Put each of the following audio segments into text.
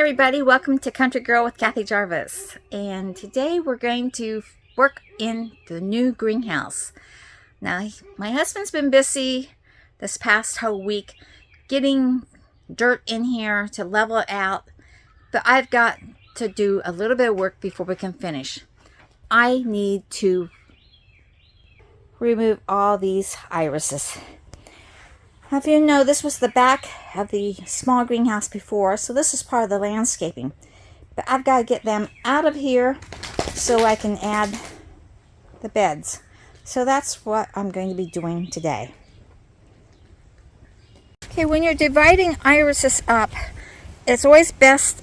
everybody, welcome to Country Girl with Kathy Jarvis, and today we're going to work in the new greenhouse. Now my husband's been busy this past whole week getting dirt in here to level it out, but I've got to do a little bit of work before we can finish. I need to remove all these irises. Now, if you know, this was the back of the small greenhouse before, so this is part of the landscaping. But I've got to get them out of here so I can add the beds. So that's what I'm going to be doing today. Okay, when you're dividing irises up, it's always best,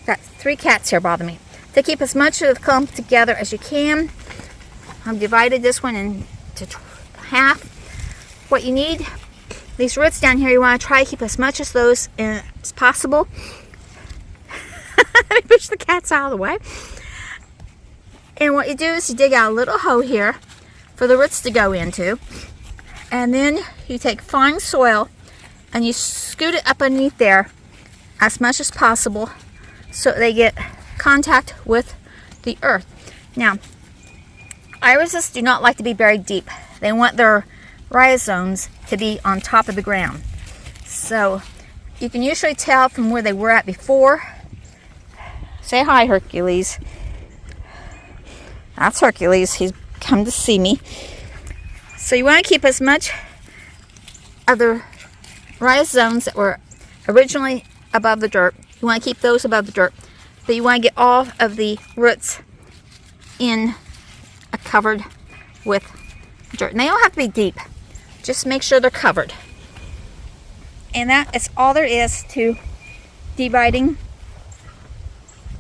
got 3 cats here bother me, to keep as much of the clump together as you can. I've divided this one into half. What you need, these roots down here, you want to try to keep as much of those in as possible. Let me push the cats out of the way. And what you do is you dig out a little hole here for the roots to go into. And then you take fine soil and you scoot it up underneath there as much as possible so they get contact with the earth. Now, irises do not like to be buried deep. They want their rhizomes to be on top of the ground. So you can usually tell from where they were at before. Say hi, Hercules. That's Hercules. He's come to see me. So you want to keep as much of the rhizomes that were originally above the dirt. You want to keep those above the dirt. But you want to get all of the roots in covered with dirt. And they don't have to be deep. Just make sure they're covered. And that is all there is to dividing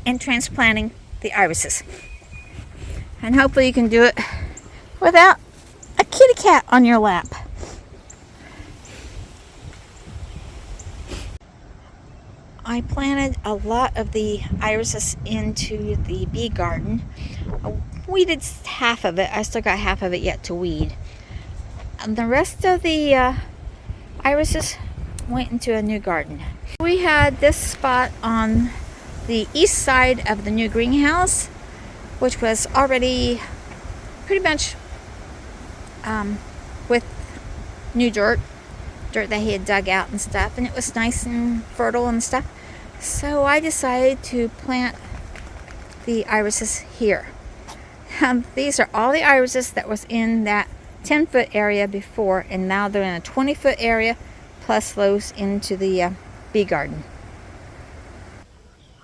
and transplanting the irises. And hopefully you can do it without a kitty cat on your lap. I planted a lot of the irises into the bee garden. I weeded half of it. I still got half of it yet to weed. And the rest of the irises went into a new garden. We had this spot on the east side of the new greenhouse, which was already pretty much with new dirt that he had dug out and stuff, and it was nice and fertile and stuff. So I decided to plant the irises here. These are all the irises that was in that 10-foot area before, and now they're in a 20-foot area, plus those into the bee garden.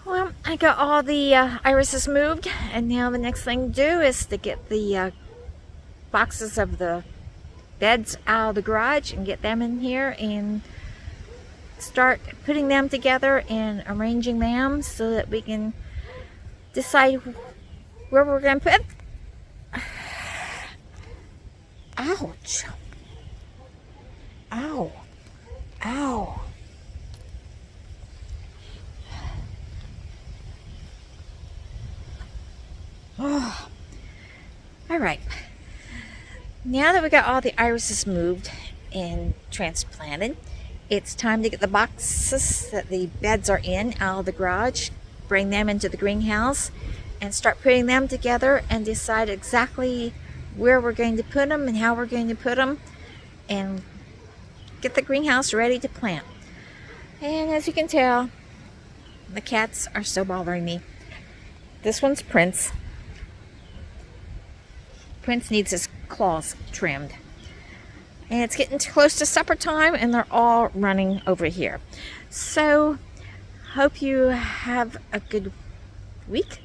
Well, I got all the irises moved, and now the next thing to do is to get the boxes of the beds out of the garage and get them in here and start putting them together and arranging them so that we can decide where we're going to put. Ouch. Ow. Ow. Oh. All right. Now that we got all the irises moved and transplanted, it's time to get the boxes that the beds are in out of the garage, bring them into the greenhouse, and start putting them together and decide exactly where we're going to put them and how we're going to put them, and get the greenhouse ready to plant. And as you can tell, the cats are still bothering me. This one's Prince. Prince needs his claws trimmed. And it's getting close to supper time and they're all running over here. So, hope you have a good week.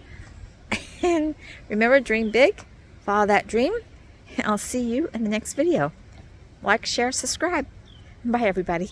And remember, dream big, follow that dream. I'll see you in the next video. Like, share, subscribe. Bye, everybody.